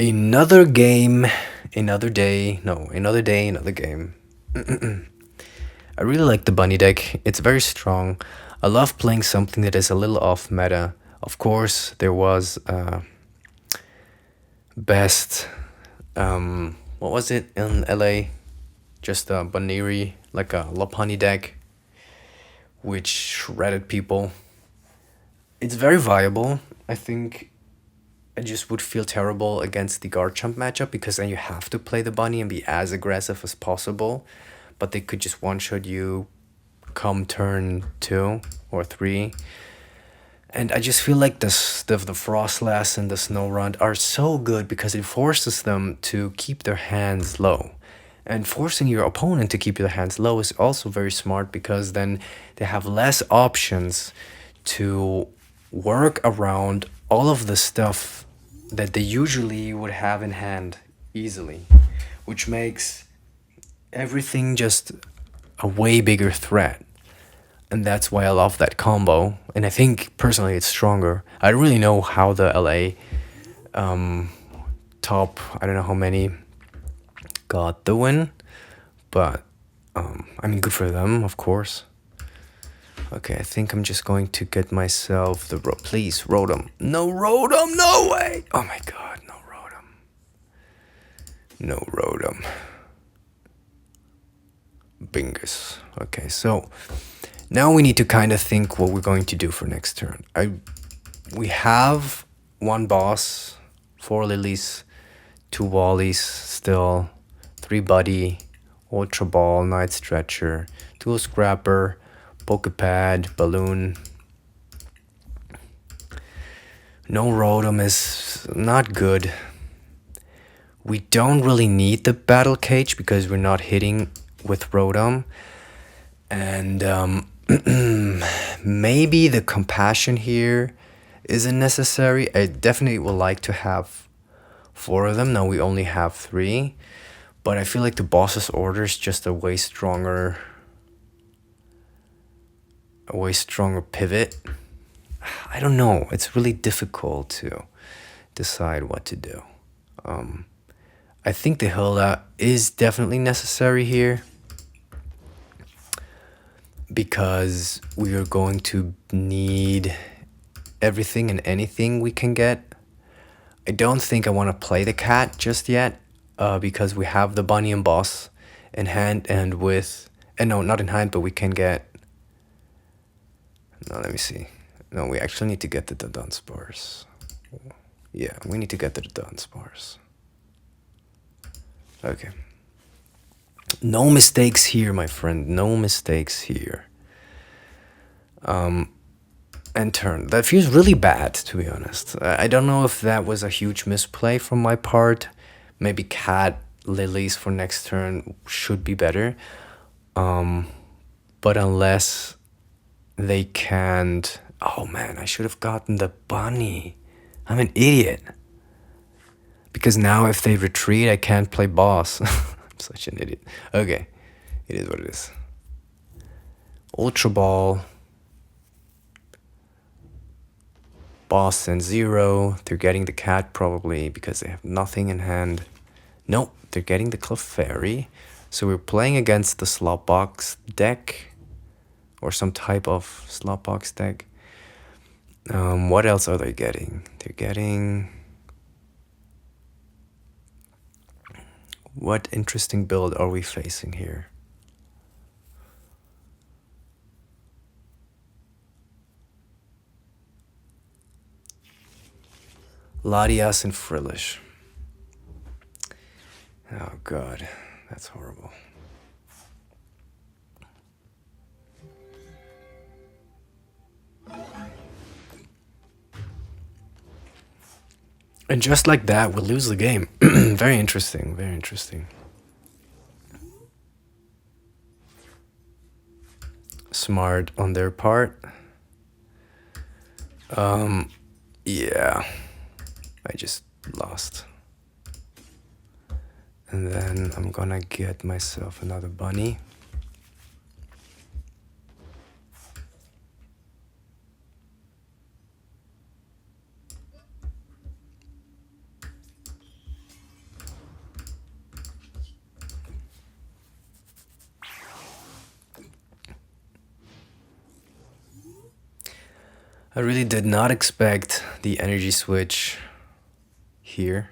Another game, another day. No, another day, another game. I really like the bunny deck. It's very strong. I love playing something that is a little off meta. Of course, there was best. What was it in LA? Just a Buneary, like a Lopunny deck, which shredded people. It's very viable. I think I just would feel terrible against the Garchomp matchup because then you have to play the bunny and be as aggressive as possible. But they could just one-shot you come turn 2 or 3. And I just feel like the Froslass and the Snorunt are so good because it forces them to keep their hands low. And forcing your opponent to keep their hands low is also very smart because then they have less options to work around all of the stuff that they usually would have in hand easily, which makes everything just a way bigger threat. And that's why I love that combo. And I think personally it's stronger. I don't really know how the LA top, I don't know how many got the win, but I mean, good for them, of course. Okay, I think I'm just going to get myself the please, Rotom. No Rotom, no way! Oh my god, no Rotom. No Rotom. Bingus. Okay, so now we need to kind of think what we're going to do for next turn. We have 1 boss, 4 Lillies, 2 Wallies still, 3 Buddy, Ultra Ball, Night Stretcher, Tool Scrapper, Poké Pad, Balloon. No Rotom is not good. We don't really need the Battle Cage because we're not hitting with Rotom. And maybe the Compassion here isn't necessary. I definitely would like to have 4 of them. Now we only have 3. But I feel like the boss's order is just a way stronger pivot. I don't know. It's really difficult to decide what to do. I think the Hilda is definitely necessary here because we are going to need everything and anything we can get. I don't think I want to play the cat just yet because we have the bunny and boss in hand and with... no, not in hand, but we can get... No, let me see. No, we actually need to get the Dunsparce. Yeah, we need to get the Dunsparce. Okay. No mistakes here, my friend. No mistakes here. And turn. That feels really bad, to be honest. I don't know if that was a huge misplay from my part. Maybe cat Lilies for next turn should be better. But unless they can't... Oh man, I should have gotten the bunny. I'm an idiot. Because now if they retreat, I can't play boss. I'm such an idiot. Okay, it is what it is. Ultra Ball. Boss and 0. They're getting the cat probably because they have nothing in hand. Nope, they're getting the Clefairy. So we're playing against the Slopbox deck. Or some type of Slopbox deck. What else are they getting? They're getting... What interesting build are we facing here? Latias and Frillish. Oh god, that's horrible. And just like that, we'll lose the game. Very interesting, very interesting. Smart on their part. Yeah. I just lost. And then I'm gonna get myself another bunny. I really did not expect the energy switch here.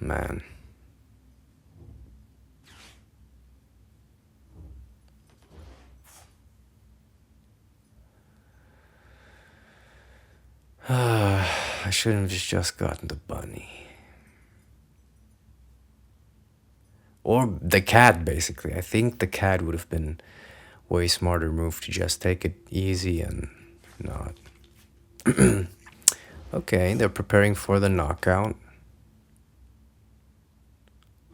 Man. I shouldn't have just gotten the bunny. Or the cat, basically. I think the cat would have been way smarter move to just take it easy and not. Okay, they're preparing for the knockout.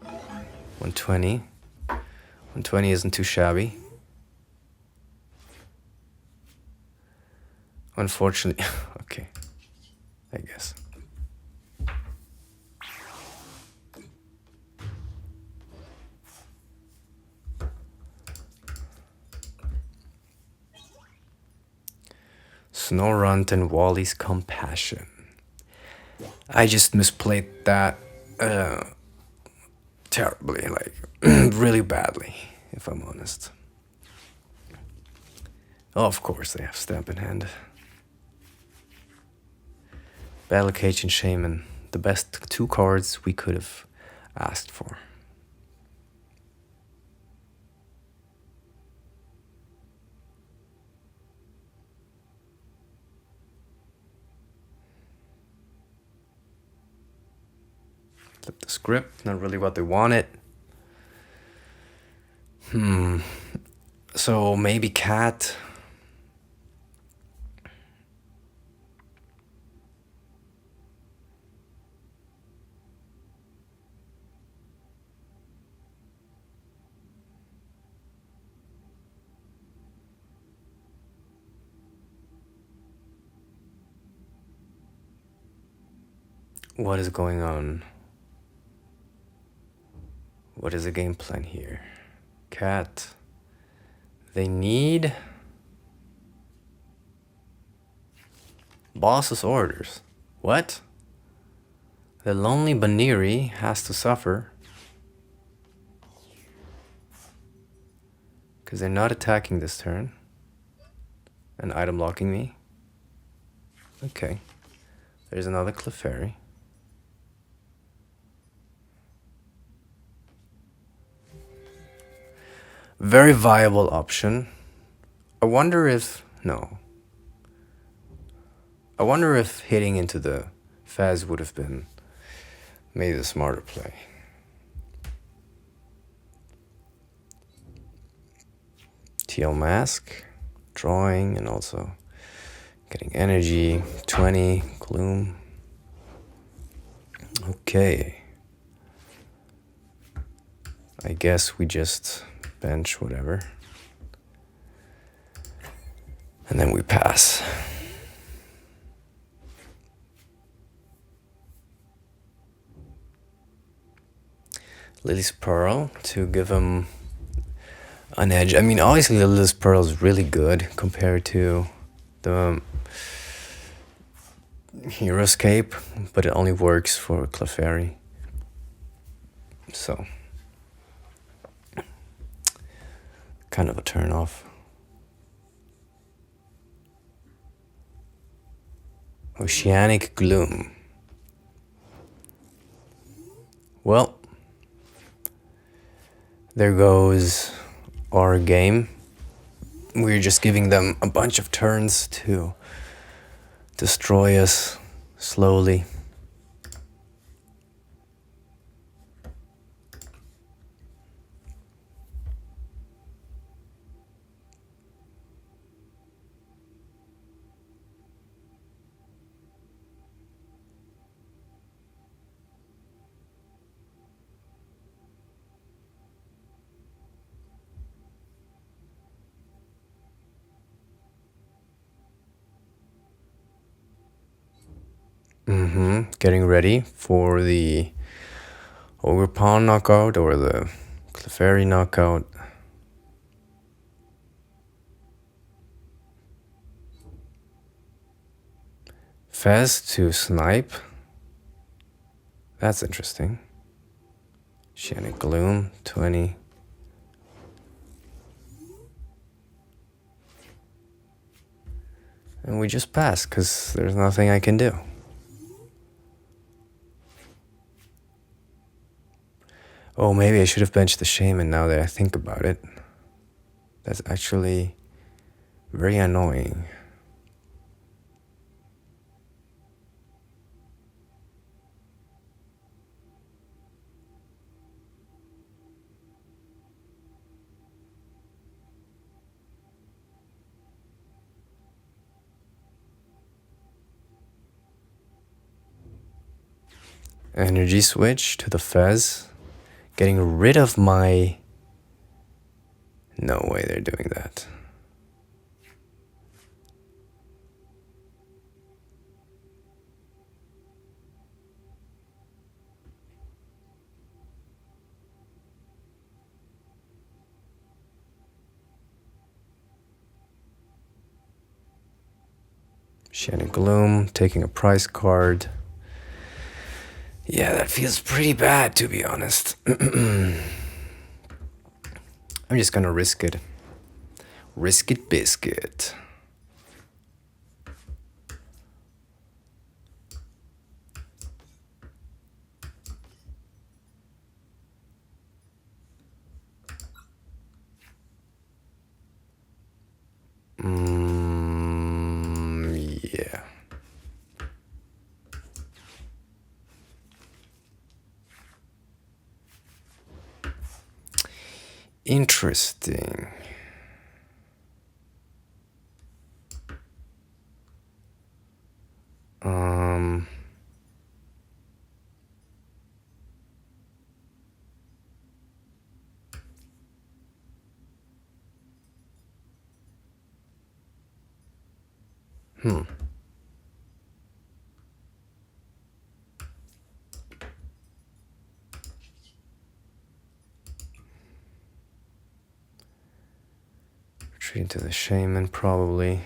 120. 120 isn't too shabby. Unfortunately, okay, I guess. Snorunt and Wally's Compassion. I just misplayed that terribly, like really badly, if I'm honest. Oh, of course they have Stamp in Hand. Battle Cage and Shaymin, the best 2 cards we could have asked for. Flip the script, not really what they wanted. So maybe cat. What is going on? What is the game plan here? Cat. They need boss's orders. What? The lonely Buneary has to suffer because they're not attacking this turn and item locking me. Okay. There's another Clefairy. Very viable option. I wonder if... no. I wonder if hitting into the Fez would have been maybe the smarter play. TL Mask, drawing, and also getting energy. 20, Gloom. Okay. I guess we just bench whatever. And then we pass. Lillie's Pearl to give him an edge. I mean, obviously Lillie's Pearl is really good compared to the Heroescape, but it only works for Clefairy. So, kind of a turn off. Oceanic Gloom. Well, there goes our game. We're just giving them a bunch of turns to destroy us slowly. Getting ready for the Ogre Pawn knockout or the Clefairy knockout. Fez to snipe. That's interesting. Oceanic Gloom, 20. And we just pass, because there's nothing I can do. Oh, maybe I should have benched the Shaymin now that I think about it. That's actually very annoying. Energy switch to the Fez. Getting rid of my... No way they're doing that. Shannon Gloom taking a prize card. Yeah, that feels pretty bad, to be honest. I'm just gonna risk it. Risk it, biscuit. Yeah. Interesting. Retreat into the Shaymin, probably.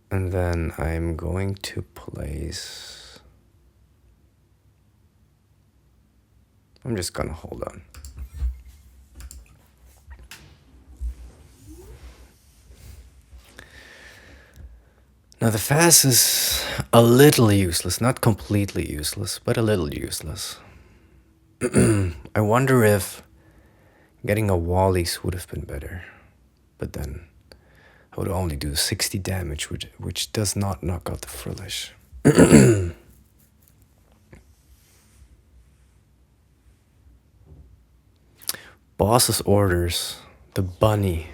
And then I'm going to place... I'm just gonna hold on. Now the Faz is a little useless, not completely useless, but a little useless. I wonder if getting a Wally's would have been better, but then I would only do 60 damage, which does not knock out the Frillish. Boss's orders, the bunny.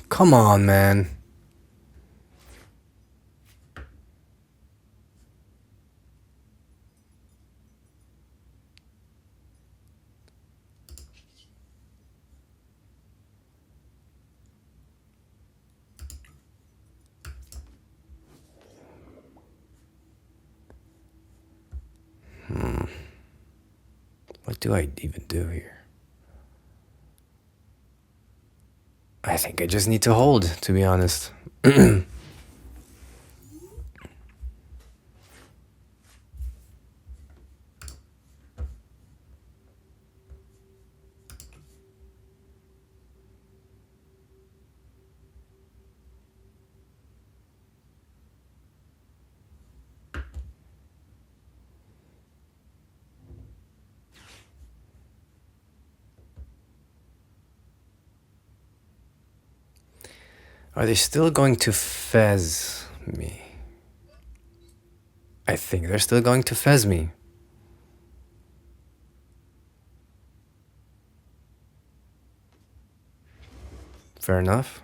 Come on, man. What do I even do here? I think I just need to hold, to be honest. Are they still going to Fez me? I think they're still going to Fez me. Fair enough.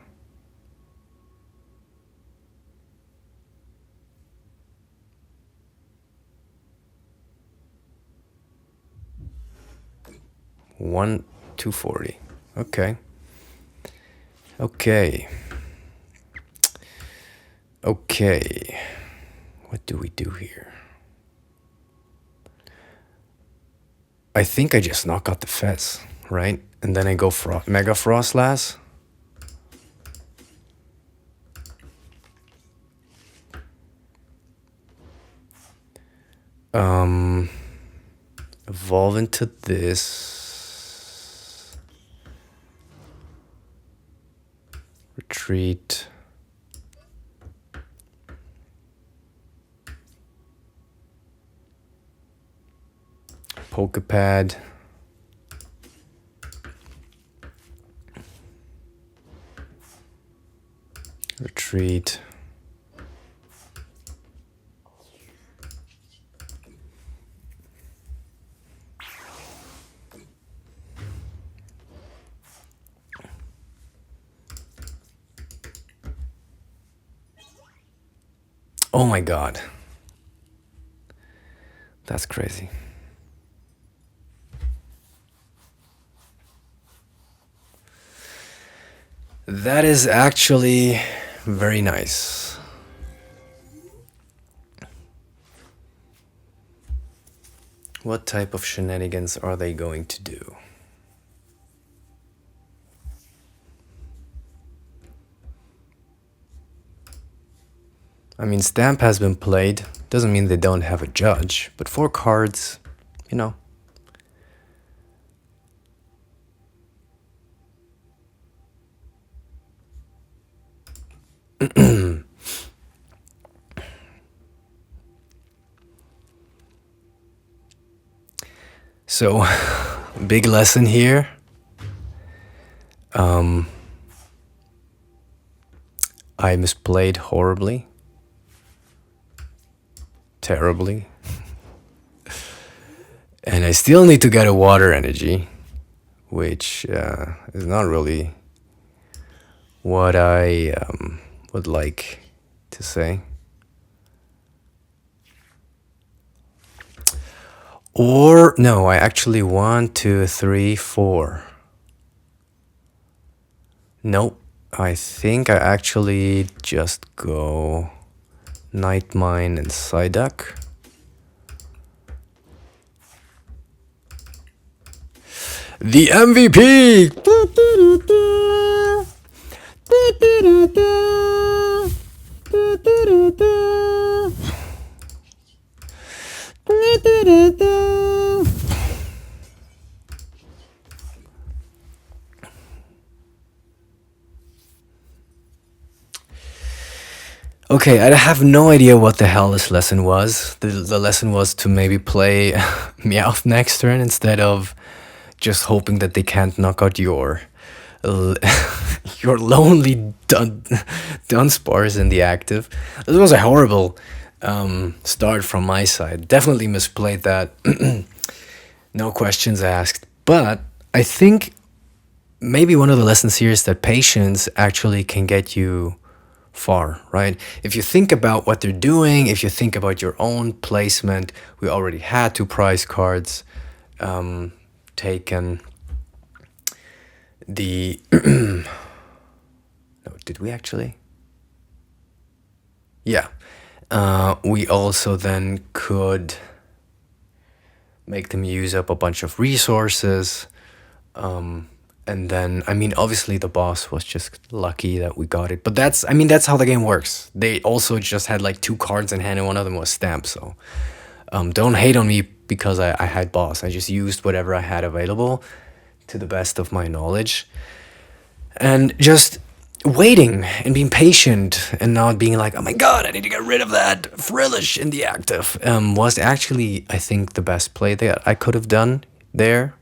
One 240. Okay. Okay. Okay, what do we do here? I think I just knock out the Fez, right? And then I go for Mega Froslass. Evolve into this. Retreat. Poké Pad. Retreat. Oh my god. That's crazy. That is actually very nice. What type of shenanigans are they going to do? I mean, Stamp has been played. Doesn't mean they don't have a judge, but 4 cards, you know. So, big lesson here. I misplayed horribly. Terribly. And I still need to get a water energy, which is not really what I would like to say. Or, no, I actually 1, 2, 3, 4. Nope, I think I actually just go Night Mine and Psyduck. The MVP! Okay, I have no idea what the hell this lesson was. The lesson was to maybe play Meowth next turn instead of just hoping that they can't knock out your lonely Dunsparce in the active. This was a horrible start from my side. Definitely misplayed that. No questions asked. But I think maybe one of the lessons here is that patience actually can get you far, right? If you think about what they're doing, if you think about your own placement, we already had 2 prize cards taken. The no, did we actually? Yeah. We also then could make them use up a bunch of resources. And then, I mean, obviously the boss was just lucky that we got it. But that's, I mean, that's how the game works. They also just had like 2 cards in hand and one of them was Stamp. So don't hate on me because I had boss. I just used whatever I had available to the best of my knowledge. And just waiting and being patient and not being like, oh my god, I need to get rid of that Frillish in the active, was actually, I think, the best play that I could have done there,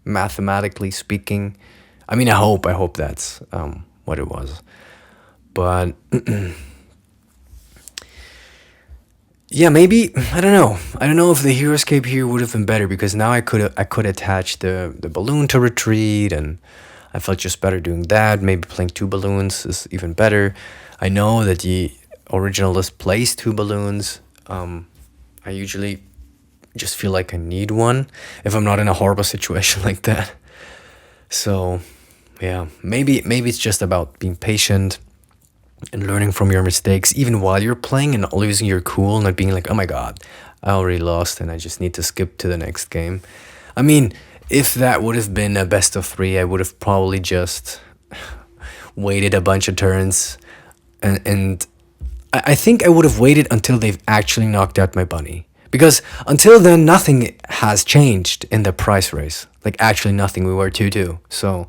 mathematically speaking. I mean, I hope that's what it was. But yeah, maybe, I don't know if the Hero Escape here would have been better, because now I could attach the balloon to retreat, and I felt just better doing that. Maybe playing 2 balloons is even better. I know that the original list plays 2 balloons. I usually just feel like I need one if I'm not in a horrible situation like that. So yeah, maybe it's just about being patient and learning from your mistakes, even while you're playing, and not losing your cool, not being like, oh my god, I already lost and I just need to skip to the next game. I mean, if that would have been a best of 3, I would have probably just waited a bunch of turns, and I think I would have waited until they've actually knocked out my bunny. Because until then, nothing has changed in the price race. Like, actually nothing. We were 2-2. So,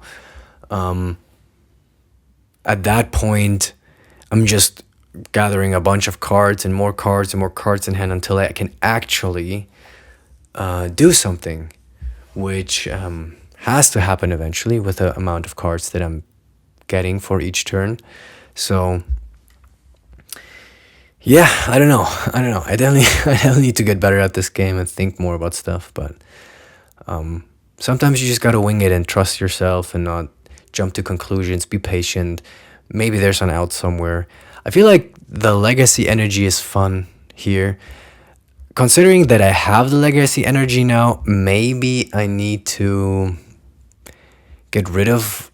at that point, I'm just gathering a bunch of cards and more cards in hand until I can actually do something, which has to happen eventually with the amount of cards that I'm getting for each turn. So yeah, I don't know. I definitely need to get better at this game and think more about stuff. But sometimes you just gotta wing it and trust yourself and not jump to conclusions. Be patient. Maybe there's an out somewhere. I feel like the Legacy Energy is fun here. Considering that I have the Legacy Energy now, maybe I need to get rid of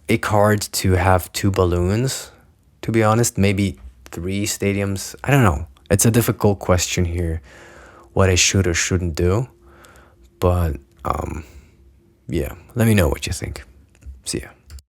a card to have 2 balloons, to be honest. Maybe 3 stadiums. I don't know. It's a difficult question here, what I should or shouldn't do. But yeah, let me know what you think. See ya.